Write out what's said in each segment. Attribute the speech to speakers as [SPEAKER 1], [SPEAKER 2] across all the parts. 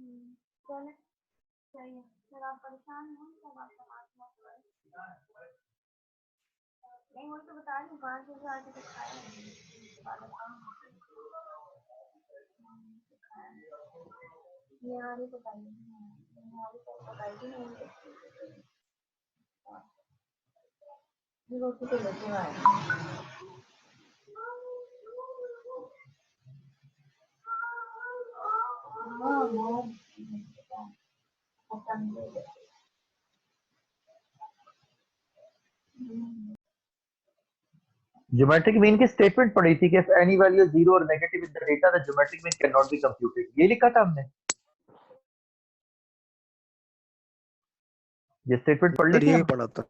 [SPEAKER 1] चले सही है। फिर आप परेशान हो तब आपका हाथ मत करो। नहीं वो तो बता रही हूँ 5,000 के तो खाया है। ये वाली बताइए ये वाली तो बताइए नहीं ये रोटी तो लेके आए हाँ वो पसंद
[SPEAKER 2] ज्योमेट्रिक मीन की स्टेटमेंट पढ़ी थी कि एनी वैल्यू जीरो और negative in the data the geometric mean can not be computed, ये लिखा था हमने। ये स्टेटमेंट पढ़ ली
[SPEAKER 3] सर
[SPEAKER 2] थी
[SPEAKER 3] यही
[SPEAKER 2] हमने।
[SPEAKER 3] पढ़ा था।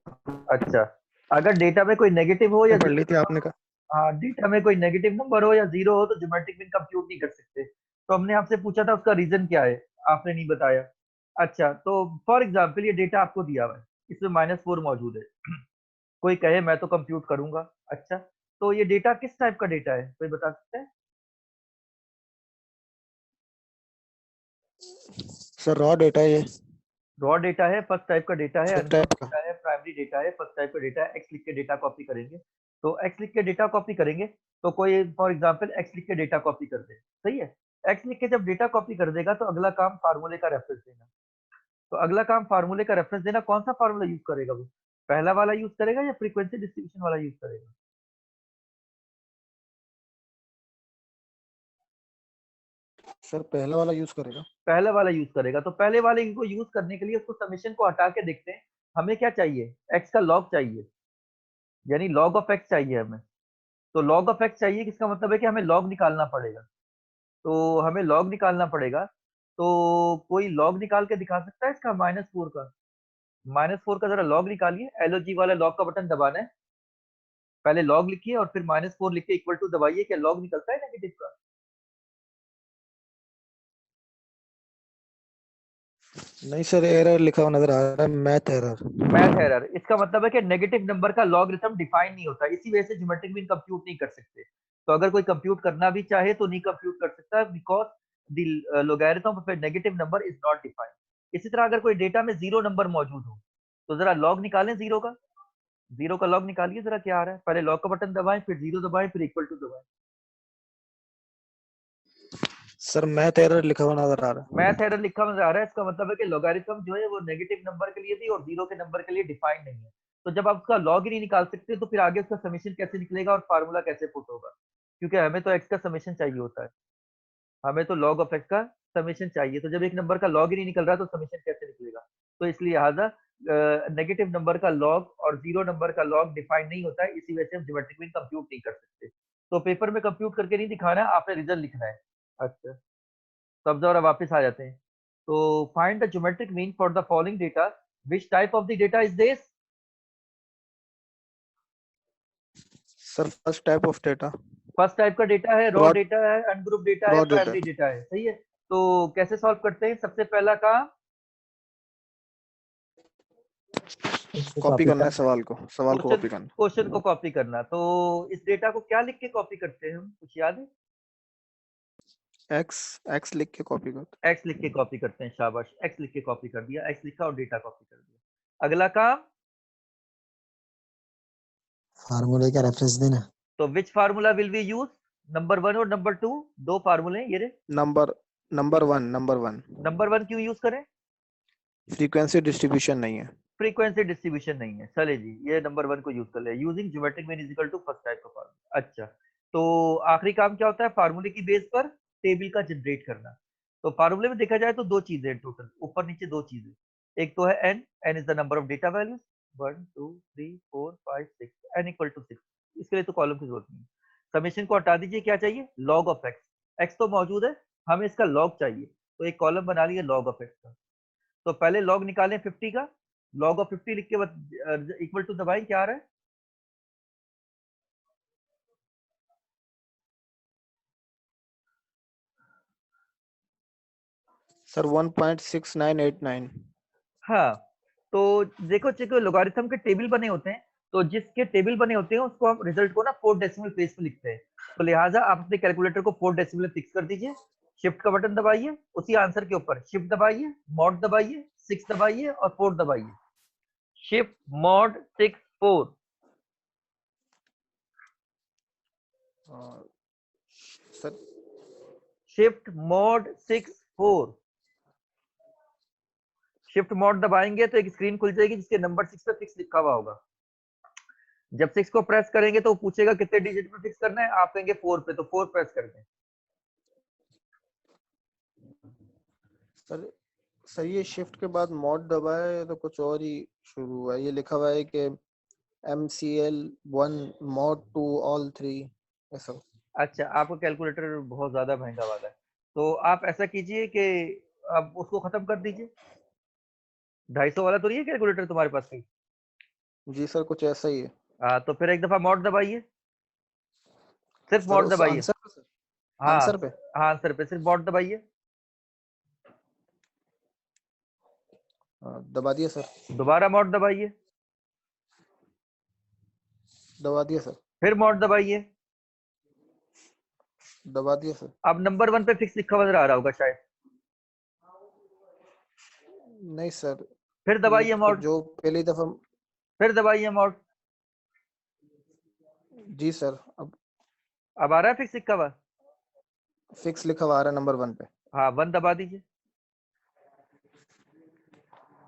[SPEAKER 2] अच्छा, अगर डेटा में कोई नेगेटिव हो या
[SPEAKER 3] पढ़ ली थी आपने कहा।
[SPEAKER 2] हाँ डेटा में कोई नेगेटिव नंबर हो या जीरो हो तो ज्योमेट्रिक मीन कंप्यूट नहीं कर सकते। तो हमने आपसे पूछा था उसका रीजन क्या है, आपने नहीं बताया। अच्छा, तो फॉर एग्जाम्पल ये डेटा आपको दिया हुआ है, इसमें -4 मौजूद है। कोई कहे मैं तो कंप्यूट करूंगा। अच्छा, तो ये डेटा किस टाइप का डेटा है, कोई बता सकता है?
[SPEAKER 3] सर रॉ डेटा है ये।
[SPEAKER 2] रॉ डेटा है, फर्स्ट टाइप का डेटा है,
[SPEAKER 3] फर्स्ट
[SPEAKER 2] अनग्रुप
[SPEAKER 3] टाइप का।
[SPEAKER 2] डेटा है, प्राइमरी डेटा है, फर्स्ट टाइप का डेटा है। एक्स लिख के डेटा कॉपी करेंगे, तो एक्स लिख के डेटा कॉपी करेंगे। तो कोई फॉर एग्जांपल एक्स लिख के डेटा कॉपी कर दे, सही है। एक्स लिख के जब डेटा कॉपी कर देगा तो अगला काम फार्मूले का रेफरेंस देना। तो अगला काम फार्मूले का रेफरेंस देना, कौन सा फार्मूला यूज करेगा वो? पहला वाला यूज करेगा या फ्रीक्वेंसी डिस्ट्रीब्यूशन वाला यूज करेगा?
[SPEAKER 3] सर पहला वाला यूज करेगा।
[SPEAKER 2] पहले वाला यूज करेगा। तो पहले वाले को यूज करने के लिए उसको समेशन को हटा के देखते हैं। हमें क्या चाहिए? एक्स का लॉग चाहिए, यानी लॉग ऑफ एक्स चाहिए हमें। तो लॉग ऑफ एक्स चाहिए, किसका मतलब है कि हमें लॉग निकालना पड़ेगा। तो हमें लॉग निकालना पड़ेगा। तो कोई लॉग निकाल के दिखा सकता है इसका -4 का? -4 का जरा लॉग निकालिए, एलओजी वाला लॉग का बटन दबाना है। पहले लॉग लिखिए और फिर -4 लिख के इक्वल टू दबाइए, क्या लॉग निकलता है नेगेटिव का?
[SPEAKER 3] नहीं सर एरर लिखा हुआ नजर आ रहा है, मैथ एरर।
[SPEAKER 2] मैथ एरर, इसका मतलब है कि नेगेटिव नंबर का लॉगरिथम डिफाइन नहीं होता, इसी वजह से ज्योमेट्रिक मीन कंप्यूट नहीं कर सकते। तो अगर कोई कंप्यूट करना भी चाहे तो नहीं कंप्यूट कर सकता, because the logarithm of A negative number is not defined. इसी तरह अगर कोई डेटा में जीरो नंबर मौजूद हो तो जरा लॉग निकालें जीरो का। जीरो का लॉग निकालिए जरा, क्या आ रहा है? पहले लॉग का बटन दबाएं, फिर जीरो दबाएं, फिर इक्वल टू दबाएं।
[SPEAKER 3] सर मैथ एरर लिखा हुआ नजर आ रहा है।
[SPEAKER 2] मैथ एरर लिखा नजर आ रहा है, इसका मतलब है कि लॉगरिथम जो है वो नेगेटिव नंबर के लिए भी और जीरो के नंबर के लिए डिफाइंड नहीं है। तो जब आप उसका लॉग ही नहीं निकाल सकते तो फिर आगे उसका समेशन कैसे निकलेगा और फार्मूला कैसे पुट होगा? क्योंकि हमें तो एक्स का समेशन चाहिए होता है, हमें तो लॉग ऑफ एक्स का समेशन चाहिए। तो जब एक नंबर का लॉग ही नहीं निकल रहा तो समेशन कैसे निकलेगा? तो इसलिए लिहाजा नेगेटिव नंबर का लॉग और जीरो नंबर का लॉग डिफाइन नहीं होता है, इसी वजह से हम ज्योमेट्रिक मीन कंप्यूट नहीं कर सकते। तो पेपर में कंप्यूट करके नहीं दिखाना है, आपने रिजल्ट लिखना है। अच्छा, तो अब जरा वापस आ जाते हैं। तो find the geometric mean for the following data, which type of the data is this?
[SPEAKER 3] Sir first type of data.
[SPEAKER 2] First type का डेटा है, रॉ
[SPEAKER 3] रॉ
[SPEAKER 2] डेटा है, अनग्रुप डेटा है,
[SPEAKER 3] रॉ डेटा।
[SPEAKER 2] प्राइमरी डेटा है, सही है। तो कैसे solve करते हैं? सबसे पहला काम
[SPEAKER 3] कॉपी करना है सवाल को, सवाल को
[SPEAKER 2] क्वेश्चन
[SPEAKER 3] कॉपी करना।
[SPEAKER 2] क्वेश्चन को कॉपी करना। तो इस डेटा को क्या लिख के कॉपी करते हैं हम, कुछ याद है?
[SPEAKER 3] एक्स एक्स लिख के कॉपी कर।
[SPEAKER 2] एक्स लिख के कॉपी करते हैं, शाबाश, एक्स लिख के कॉपी कर दिया, एक्स लिखा और डेटा कॉपी कर दिया। अगला काम,
[SPEAKER 4] फार्मूले का रेफरेंस देना।
[SPEAKER 2] तो which formula will we use? Number 1 और नंबर 2, दो फार्मूले ये रहे।
[SPEAKER 3] Number number one.
[SPEAKER 2] नंबर 1 क्यों यूज करें?
[SPEAKER 3] फ्रीक्वेंसी डिस्ट्रीब्यूशन नहीं है।
[SPEAKER 2] फ्रीक्वेंसी डिस्ट्रीब्यूशन नहीं है, चले जी, ये नंबर 1 को यूज कर ले, using geometric mean is equal to first type का फार्मूला। अच्छा, तो आखिरी काम क्या होता है? फार्मूले की बेस पर टेबल का जनरेट करना। तो फार्मूले में देखा जाए तो दो चीजें हैं टोटल, ऊपर नीचे दो चीजें। एक तो है n, n is the number of data values, 1 2 3 4 5 6, n equal to 6। इसके लिए तो कॉलम की जरूरत नहीं है। समेशन को हटा दीजिए, क्या चाहिए? Log of x. एक्स तो मौजूद है, हमें इसका लॉग चाहिए, तो एक कॉलम बना लिया लॉग ऑफ एक्स का। तो पहले लॉग निकालें 50 का, लॉग ऑफ 50 लिख के इक्वल टू दबाएं, क्या आ रहा है?
[SPEAKER 3] सर 1.6989।
[SPEAKER 2] हाँ, तो देखो चेको लोगारिथम के टेबल बने होते हैं, तो जिसके टेबल बने होते हैं उसको हम रिजल्ट को ना 4 डेसिमल प्लेस पे लिखते हैं। तो लिहाजा आप अपने कैलकुलेटर को 4 डेसिमल फिक्स कर दीजिए, शिफ्ट का बटन दबाइए, उसी आंसर के ऊपर शिफ्ट दबाइए, मॉड दबाइए, 6 दबाइए और 4 दबाइए। Shift mod 6 4।
[SPEAKER 3] Sir
[SPEAKER 2] shift mod 6 4। Shift mod दबाएंगे तो एक स्क्रीन खुल जाएगी जिसके नंबर 6 पे फिक्स लिखा हुआ होगा। जब 6 को प्रेस करेंगे तो वो पूछेगा कितने डिजिट पे फिक्स करना है, आप कहेंगे 4 पे, तो 4 प्रेस कर दें।
[SPEAKER 3] सर सर ये शिफ्ट के बाद मॉड दबाए तो कुछ और ही शुरू हुआ है। ये लिखा हुआ है कि MCL1 mod 2 all 3 ऐसा।
[SPEAKER 2] अच्छा, आपका कैलकुलेटर बहुत ज्यादा महंगा वाला है, तो आप ऐसा कीजिए कि अब उसको खत्म कर दीजिए। 250 वाला तो नहीं है कैलकुलेटर तुम्हारे पास कहीं?
[SPEAKER 3] जी सर कुछ ऐसा ही है।
[SPEAKER 2] तो फिर एक दफा मॉड दबाइए, सिर्फ
[SPEAKER 3] सर
[SPEAKER 2] मॉड
[SPEAKER 3] उस
[SPEAKER 2] दबाइए।
[SPEAKER 3] आंसर पे सर,
[SPEAKER 2] हाँ
[SPEAKER 3] आंसर पे
[SPEAKER 2] हाँ, आंसर पे सिर्फ मॉड दबाइए।
[SPEAKER 3] दबा दिया सर।
[SPEAKER 2] दोबारा मॉड दबाइए,
[SPEAKER 3] दबा दिया सर।
[SPEAKER 2] फिर मॉड दबाइए।
[SPEAKER 3] दबा दिया सर।
[SPEAKER 2] अब नंबर 1 पे फिक्स लिखा हुआ नजर आ रहा होगा शायद।
[SPEAKER 3] नहीं सर,
[SPEAKER 2] फिर
[SPEAKER 3] ये
[SPEAKER 2] दबाइए
[SPEAKER 3] तो
[SPEAKER 2] मॉड,
[SPEAKER 3] जो पहली दफा।
[SPEAKER 2] फिर दबाइए मॉड।
[SPEAKER 3] जी सर,
[SPEAKER 2] अब आ रहा है फिक्स लिखा हुआ?
[SPEAKER 3] फिक्स लिखा हुआ आ रहा है नंबर 1 पे।
[SPEAKER 2] हाँ, 1 दबा दीजिए।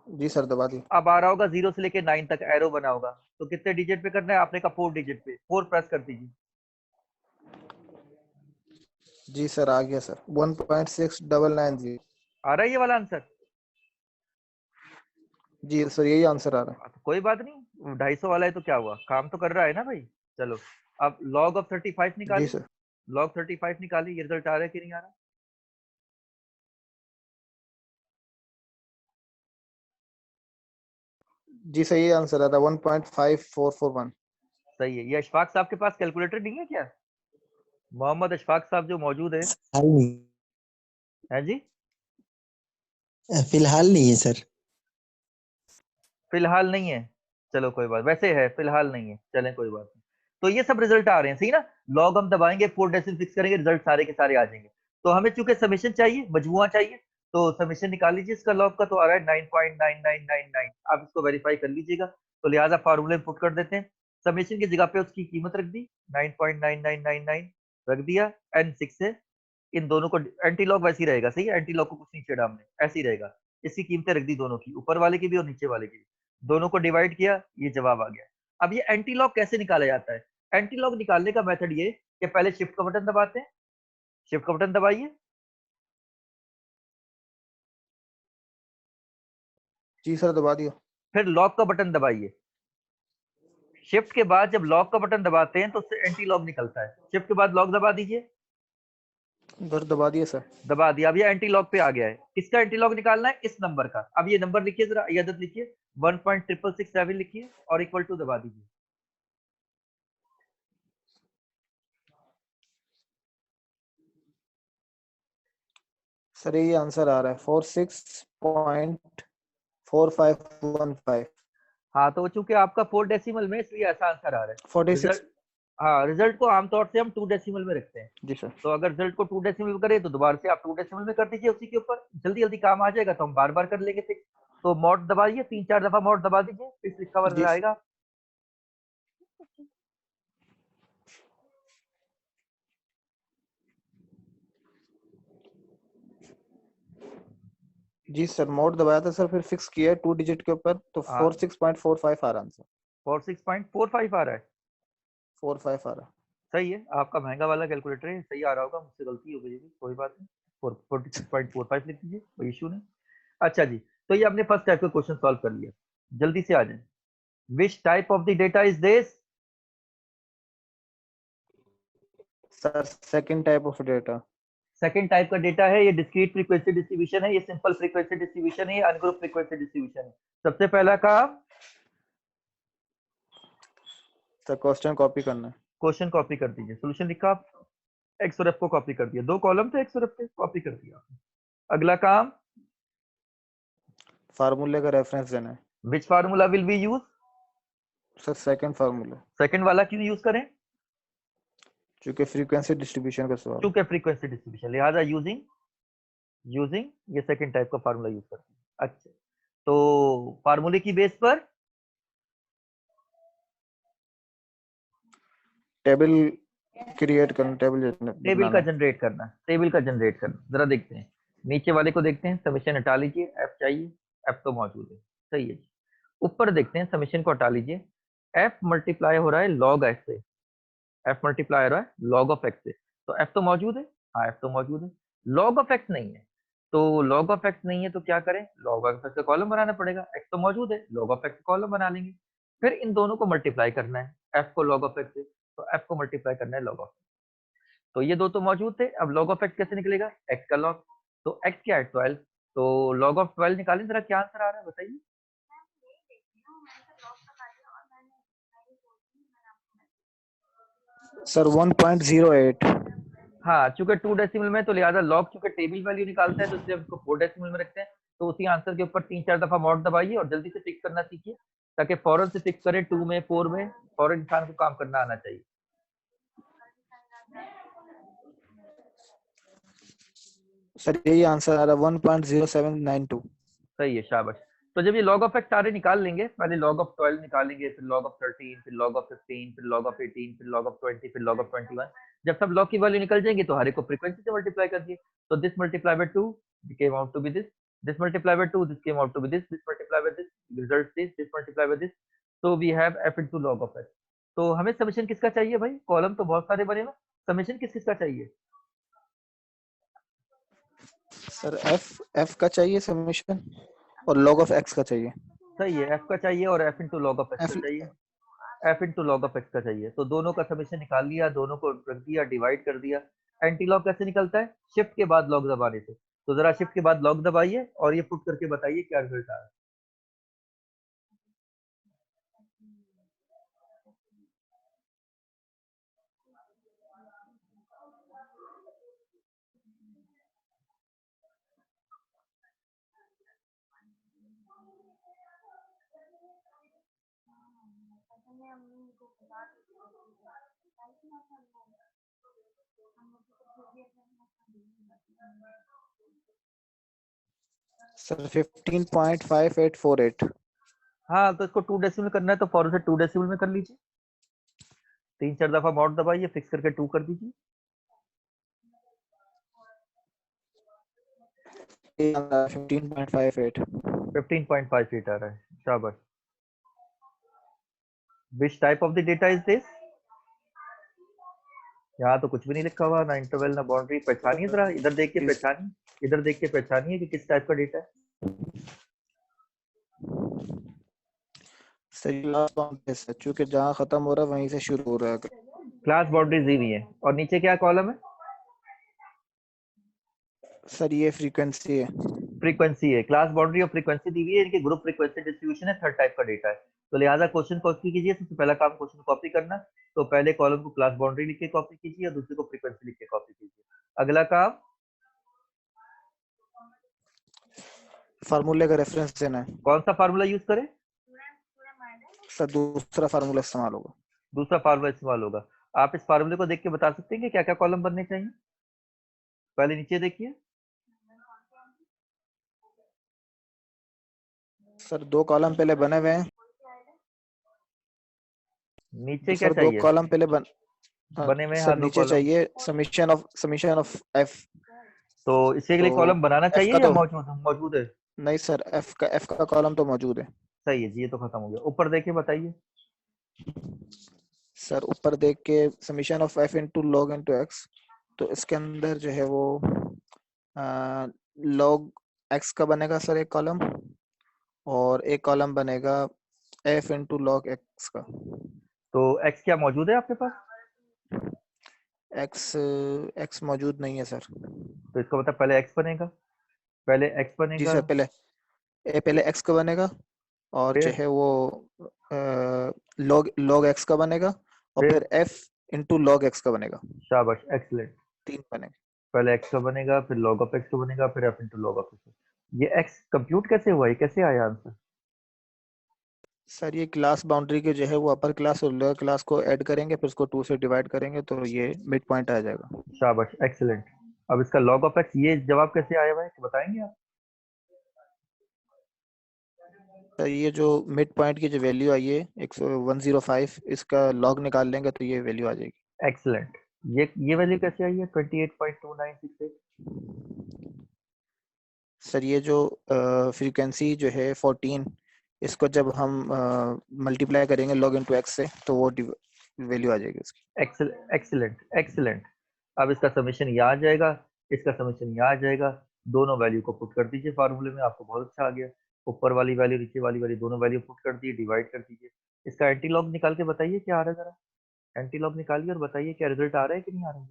[SPEAKER 3] जी सर दबा दी।
[SPEAKER 2] अब आ रहा होगा 0 से लेके 9 तक एरो बना होगा, तो कितने डिजिट पे करना है आपने कहा? 4 डिजिट पे, 4 प्रेस कर दीजिए।
[SPEAKER 3] जी सर आ गया सर। 1.6990।
[SPEAKER 2] आ रहा है ये वाला आंसर?
[SPEAKER 3] जी सर यही आंसर आ रहा है।
[SPEAKER 2] तो कोई बात नहीं, 250 वाला है तो क्या हुआ, काम तो कर रहा है ना भाई। चलो, अब लॉग ऑफ 35
[SPEAKER 3] जी
[SPEAKER 2] निकालिए।
[SPEAKER 3] सर।
[SPEAKER 2] लॉग 35 निकालिए, ये रिजल्ट आ रहा है कि नहीं आ रहा?
[SPEAKER 3] जी सर ये आंसर आ रहा है 1.5441।
[SPEAKER 2] सही है। ये अशफाक साहब के पास कैलकुलेटर नहीं है क्या? मोहम्मद अशफाक साहब जो मौजूद है।
[SPEAKER 4] हाल नहीं,
[SPEAKER 2] हैं जी?
[SPEAKER 4] फिलहाल नहीं है सर।
[SPEAKER 2] फिलहाल नहीं है, चलो कोई बात, वैसे है फिलहाल नहीं है, चलें कोई बात नहीं। तो ये सब रिजल्ट आ रहे हैं, सही ना? लॉग हम दबाएंगे, 4 डेसिमल फिक्स करेंगे, रिजल्ट सारे के सारे आ जाएंगे। तो हमें चूंकि समेशन चाहिए, मजमुआ चाहिए, तो समेशन निकाल लीजिए इसका। लॉग का तो आ रहा है 9.9999। आप इसको वेरीफाई कर लीजिएगा, तो लिहाजा फार्मूले पुट कर देते हैं। समेशन की जगह पे उसकी कीमत रख दी 9.9999 रख दिया, n6 है। इन दोनों को एंटी लॉग वैसे ही रहेगा, सही है, एंटी लॉग को कुछ नहीं छेड़ा हमने, ऐसे ही रहेगा। इसकी कीमतें रख दी दोनों की, ऊपर वाले की भी और नीचे वाले की भी। दोनों को डिवाइड किया, ये जवाब आ गया। अब ये एंटी लॉग कैसे निकाला जाता है? एंटी लॉग निकालने का मेथड ये कि पहले शिफ्ट का बटन दबाते हैं, शिफ्ट का बटन दबाइए,
[SPEAKER 3] जी सर दबा दिया।
[SPEAKER 2] फिर लॉक का बटन दबाइए। शिफ्ट के बाद जब लॉक का बटन दबाते हैं तो उससे एंटी लॉग निकलता है। शिफ्ट के बाद लॉक दबा दीजिए,
[SPEAKER 3] उधर दबा दिया सर।
[SPEAKER 2] दबा दिया। अब ये एंटी लॉग पे आ गया है। किसका एंटी लॉग निकालना है? इस नंबर का। अब ये नंबर लिखिए जरा, ये आदत लिखिए, 1.6667 लिखिए और इक्वल टू दबा दीजिए।
[SPEAKER 3] सर यही आंसर आ रहा है 46.4515।
[SPEAKER 2] हाँ, तो चूंकि आपका 4 डेसिमल में, इसलिए ऐसा आंसर आ रहा है।
[SPEAKER 3] 46।
[SPEAKER 2] रिजल्ट, हाँ, रिजल्ट को आमतौर से हम 2 डेसिमल में रखते हैं।
[SPEAKER 3] जी सर।
[SPEAKER 2] तो अगर रिजल्ट को 2 डेसिमल में करें तो दोबारा से आप 2 डेसिमल में कर दीजिए उसी के ऊपर, जल्दी जल्दी काम आ जाएगा, तो हम बार बार कर लेंगे फिक्स। तो मॉड दबाइए, 3-4 दफा मॉड दबा दीजिए, फिक्स लिखा हुआ नजर
[SPEAKER 3] जी
[SPEAKER 2] आएगा।
[SPEAKER 3] जी सर मोड दबाया था सर, फिर फिक्स किया 2 डिजिट के ऊपर, तो
[SPEAKER 2] हाँ,
[SPEAKER 3] 46.45 आ रहा आंसर।
[SPEAKER 2] 46.45 आ रहा है।
[SPEAKER 3] 45 आ रहा।
[SPEAKER 2] सही है, आपका महंगा वाला कैलकुलेटर है, सही आ रहा होगा, मुझसे गलती हो गई होगी, कोई बात नहीं। 46.45 लिख दीजिए, कोई इशू नहीं। अच्छा जी, तो ये हमने फर्स्ट टाइप का क्वेश्चन सॉल्व कर लिया। जल्दी से आ जाए। Which type of the data is this?
[SPEAKER 3] Sir second type of data.
[SPEAKER 2] Second type का डेटा है, ये डिस्क्रीट फ्रीक्वेंसी डिस्ट्रीब्यूशन है, ये सिंपल फ्रीक्वेंसी डिस्ट्रीब्यूशन है, ये अनग्रुप फ्रीक्वेंसी डिस्ट्रीब्यूशन है। सबसे पहला काम
[SPEAKER 3] सर क्वेश्चन कॉपी करना है।
[SPEAKER 2] क्वेश्चन कॉपी कर दीजिए, सोल्यूशन लिखा आप, एक्स और एफ को कॉपी कर दिया, 2 कॉलम थे एक्स और एफ के, कॉपी कर दिया आपने। अगला काम,
[SPEAKER 3] फार्मूले का रेफरेंस देना है।
[SPEAKER 2] Which formula will be use?
[SPEAKER 3] Sir second formula,
[SPEAKER 2] second वाला क्यों यूज करें?
[SPEAKER 3] क्योंकि फ्रीक्वेंसी डिस्ट्रीब्यूशन का सवाल है।
[SPEAKER 2] चूंकि फ्रीक्वेंसी डिस्ट्रीब्यूशन, लिहाजा यूजिंग यूजिंग, ये सेकंड टाइप का फार्मूला यूज करते हैं। अच्छा, तो फार्मूले की बेस पर
[SPEAKER 3] टेबल क्रिएट करना, टेबल
[SPEAKER 2] टेबल का
[SPEAKER 3] बनाना।
[SPEAKER 2] जनरेट करना, टेबल का जनरेट करना। जरा देखते हैं नीचे वाले को, देखते हैं समीशन हटा लीजिए, एफ चाहिए, एफ तो मौजूद है, सही है जी। ऊपर देखते हैं, समीशन को हटा लीजिए, एफ मल्टीप्लाई हो रहा है लॉग एक्स से, एफ मल्टीप्लाई हो रहा है लॉग ऑफ एक्स से, तो एफ तो मौजूद है, हाँ एफ तो मौजूद है, लॉग ऑफ एक्स नहीं है। तो लॉग ऑफ एक्स नहीं है तो क्या करें, लॉग ऑफ एक्स का कॉलम बनाना पड़ेगा, एक्स तो मौजूद है, लॉग ऑफ एक्स कॉलम बना लेंगे। फिर इन दोनों को मल्टीप्लाई करना है, एफ को लॉग ऑफ एक्स से, तो एफ को मल्टीप्लाई करना है लॉग ऑफ, तो ये दो तो मौजूद थे। अब लॉग ऑफ एक्स कैसे निकलेगा, एक्स का लॉग, तो एक्स क्या है 12, तो लॉग ऑफ 12 निकालें, जरा क्या आंसर आ रहा है बताइए।
[SPEAKER 1] मैम यही देखती हूँ, मैंने तो लॉक लगा दिया और मैंने सोची मैंने आपको
[SPEAKER 3] सर 1.08।
[SPEAKER 2] हाँ, चूंकि 2 डेसिमल में, तो लिहाजा लॉग चूंकि टेबल वैल्यू निकालता है, तो इसलिए हम इसको 4 डेसिमल में रखते हैं। तो उसी आंसर के ऊपर 3-4 दफा मॉड दबाइए और जल्दी से टिक करना सीखिए, ताकि फौरन से टिक करें 2 में 4 में, फौरन इंसान को काम करना आना चाहिए।
[SPEAKER 3] सर यही आंसर आ रहा है 1.0792।
[SPEAKER 2] सही है, शाबाश। तो जब ये लॉग ऑफ एक्स सारे निकाल लेंगे, पहले लॉग ऑफ 12 निकालेंगे, फिर लॉग ऑफ 13, फिर लॉग ऑफ 15, फिर लॉग ऑफ 18, फिर लॉग ऑफ 20, फिर लॉग ऑफ 21। जब सब लॉग की वैल्यू निकल जाएंगी तो हर एक को फ्रीक्वेंसी से मल्टीप्लाई कर दिए, तो this multiply by 2 came out to be this multiply by 2, this came out to be this multiply by this results this multiply by this, so we have f into log of x। तो हमें summation किसका चाहिए भाई, column तो बहुत सारे बने ना, समेशन किस किसका चाहिए।
[SPEAKER 3] सर एफ का चाहिए समेशन, और लॉग ऑफ एक्स का चाहिए।
[SPEAKER 2] सही है, एफ का चाहिए और F into log of x
[SPEAKER 3] F
[SPEAKER 2] का चाहिए, F into log of x का चाहिए। तो दोनों का समेशन निकाल लिया, दोनों को रख दिया, डिवाइड कर दिया। एंटी लॉग कैसे निकलता है, शिफ्ट के बाद लॉग दबाने से। तो जरा शिफ्ट के बाद लॉग दबाइए और ये पुट करके बताइए क्या रिजल्ट आ रहा है।
[SPEAKER 1] मैंने अम्मी को बता दी
[SPEAKER 3] सर 15.5848।
[SPEAKER 2] हाँ, तो इसको 2 डेसिमल करना है तो फौरन से 2 डेसिमल में कर लीजिए, 3-4 दफा मॉड दबाइए, फिक्स करके 2 कर दीजिए।
[SPEAKER 3] 15.58।
[SPEAKER 2] 15.58 आ रहा है, शाबाश। Which type of the data is this, यहाँ तो कुछ भी नहीं लिखा हुआ, ना इंटरवल ना बाउंड्री। पहचानिए जरा, इधर देख के पहचानिए, इधर देख के पहचानिए कि किस टाइप का डेटा है।
[SPEAKER 3] सर लास्ट बाउंड्री है, चूंकि जहाँ खत्म हो रहा है वहीं से शुरू हो रहा है।
[SPEAKER 2] क्लास बाउंड्री दी हुई है, और नीचे क्या कॉलम है,
[SPEAKER 3] सर ये फ्रीक्वेंसी है।
[SPEAKER 2] फ्रीक्वेंसी है। क्लास बाउंड्री और फ्रीक्वेंसी दी हुई है, इनके ग्रुप फ्रीक्वेंसी डिस्ट्रीब्यूशन है, थर्ड टाइप का डेटा है। तो लिहाजा क्वेश्चन कॉपी कीजिए, सबसे पहला काम क्वेश्चन कॉपी करना। तो पहले कॉलम को क्लास बाउंड्री लिख के कॉपी कीजिए और दूसरे को फ्रीक्वेंसी लिख के कॉपी कीजिए। अगला काम,
[SPEAKER 3] फार्मूले का रेफरेंस देना है।
[SPEAKER 2] कौन सा फार्मूला यूज करें,
[SPEAKER 3] सर दूसरा फार्मूला इस्तेमाल होगा।
[SPEAKER 2] दूसरा फार्मूला इस्तेमाल होगा। आप इस फार्मूले को देख के बता सकते हैं कि क्या क्या कॉलम बनने चाहिए। पहले नीचे देखिए,
[SPEAKER 3] सर 2 कॉलम पहले बने हुए हैं।
[SPEAKER 2] नीचे क्या
[SPEAKER 3] सर 2
[SPEAKER 2] चाहिए,
[SPEAKER 3] कॉलम पहले
[SPEAKER 2] बने हुए हैं,
[SPEAKER 3] सर
[SPEAKER 2] हाँ 2
[SPEAKER 3] नीचे
[SPEAKER 2] कॉलम।
[SPEAKER 3] चाहिए समीशन ऑफ एफ।
[SPEAKER 2] तो इसके लिए
[SPEAKER 3] तो
[SPEAKER 2] कॉलम बनाना
[SPEAKER 3] एफ
[SPEAKER 2] चाहिए
[SPEAKER 3] का
[SPEAKER 2] या
[SPEAKER 3] तो
[SPEAKER 2] मौजूद है।
[SPEAKER 3] नहीं सर, एफ का कॉलम तो मौजूद है।
[SPEAKER 2] सही है जी, ये तो खत्म हो गया। ऊपर देखिए बताइए,
[SPEAKER 3] सर ऊपर देख के summation of F into log into x, तो इसके अंदर जो है वो लॉग एक्स का बनेगा सर एक कॉलम, और एक कॉलम बनेगा एफ इनटू लॉग एक्स का।
[SPEAKER 2] तो एक्स क्या मौजूद है आपके पास,
[SPEAKER 3] एक्स मौजूद नहीं है सर।
[SPEAKER 2] तो इसका मतलब पहले एक्स बनेगा, पहले एक्स
[SPEAKER 3] जी
[SPEAKER 2] बनेगा,
[SPEAKER 3] सर, पहले एक्स का बनेगा, और जो
[SPEAKER 2] फिर
[SPEAKER 3] है वो लॉग एक्स का बनेगा, और
[SPEAKER 2] फिर
[SPEAKER 3] फिर एफ इनटू लॉग एक्स का बनेगा।
[SPEAKER 2] शाबाश, एक्सीलेंट।
[SPEAKER 3] 3 बनेगा।
[SPEAKER 2] पहले एक्स का बनेगा, फिर लॉग ऑफ एक्स का बनेगा, फिर F into log of x. ये एक्स कंप्यूट कैसे हुआ, ये कैसे आया आंसर।
[SPEAKER 3] सर ये क्लास बाउंड्री के जो है वो अपर क्लास और लोअर क्लास को ऐड करेंगे, फिर उसको 2 से डिवाइड करेंगे, तो ये मिड पॉइंट आ जाएगा।
[SPEAKER 2] शाबाश, एक्सीलेंट। अब इसका log of x ये जवाब कैसे आया हुआ है बताएंगे आप?
[SPEAKER 3] सर ये जो मिड पॉइंट की जो वैल्यू आई है 105, इसका लॉग निकाल लेंगे तो ये वैल्यू आ जाएगी।
[SPEAKER 2] एक्सीलेंट। ये वैल्यू कैसे आई है 28.2968?
[SPEAKER 3] सर ये जो फ्रीक्वेंसी जो है 14, इसको जब हम मल्टीप्लाई करेंगे log into x से तो वो वैल्यू आ जाएगी उसकी।
[SPEAKER 2] Excellent excellent. अब इसका समेशन यहाँ आ जाएगा, इसका समेशन यहाँ आ जाएगा, दोनों वैल्यू को पुट कर दीजिए फार्मूले में, आपको बहुत अच्छा आ गया। ऊपर वाली वैल्यू नीचे वाली वैल्यू दोनों वैल्यू पुट कर दिए, डिवाइड कर दीजिए। इसका एंटी लॉग निकाल के बताइए क्या आ रहा है जरा, एंटी लॉग निकालिए और बताइए क्या रिजल्ट आ रहा है कि नहीं आ रहा है।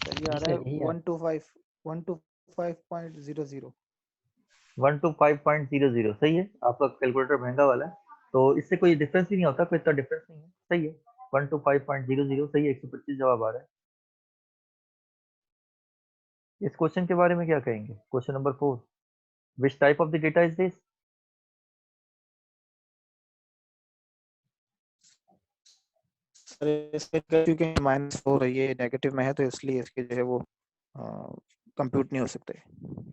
[SPEAKER 3] सर ये आ रहा है 125.00।
[SPEAKER 2] 125.00 सही है। आपका कैलकुलेटर महंगा वाला है तो इससे कोई डिफरेंस भी नहीं होता, कोई इतना डिफरेंस नहीं है, सही है। 125.00 सही है, 125 जवाब आ रहा है। इस क्वेश्चन के बारे में क्या कहेंगे? Question number 4, which type of the data is this?
[SPEAKER 3] Sir इसमें क्योंकि -4 है, ये नेगेटिव में है तो इसलिए इसके जो है वो कंप्यूट नहीं हो सकते।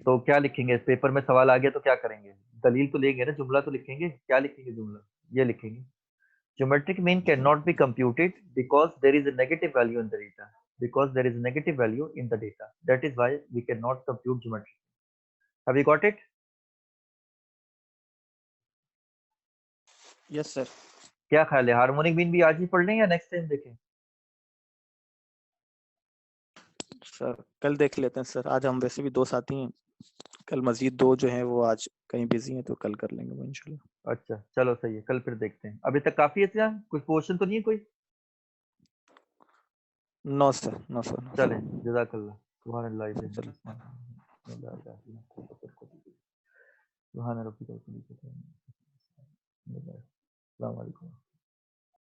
[SPEAKER 2] तो क्या लिखेंगे इस पेपर में? सवाल आ गया तो क्या करेंगे? दलील तो लेंगे ना, जुमला तो लिखेंगे। क्या लिखेंगे जुमला? ये लिखेंगे, geometric mean cannot be computed because there is a negative value in the data, because there is a negative value in the data, that is why we cannot compute geometric mean. Have you got it?
[SPEAKER 3] Yes sir.
[SPEAKER 2] क्या ख्याल है, harmonic mean भी आज ही पढ़ लें या next time देखें?
[SPEAKER 3] Sir कल देख लेते हैं सर, आज हम वैसे भी 2 साथी हैं, कल मजीद 2 जो हैं वो आज कहीं बिजी हैं तो कल कर लेंगे वो इंशाल्लाह।
[SPEAKER 2] अच्छा चलो सही है, कल फिर देखते हैं। अभी तक काफी है क्या? कुछ क्वेश्चन तो नहीं है कोई?
[SPEAKER 3] No sir, no sir, no
[SPEAKER 2] चलें,
[SPEAKER 3] सर।
[SPEAKER 2] जज़ाकल्लाह। सुभान अल्लाह
[SPEAKER 3] चलो।
[SPEAKER 2] सुभान रब्बिकल अज़ीम।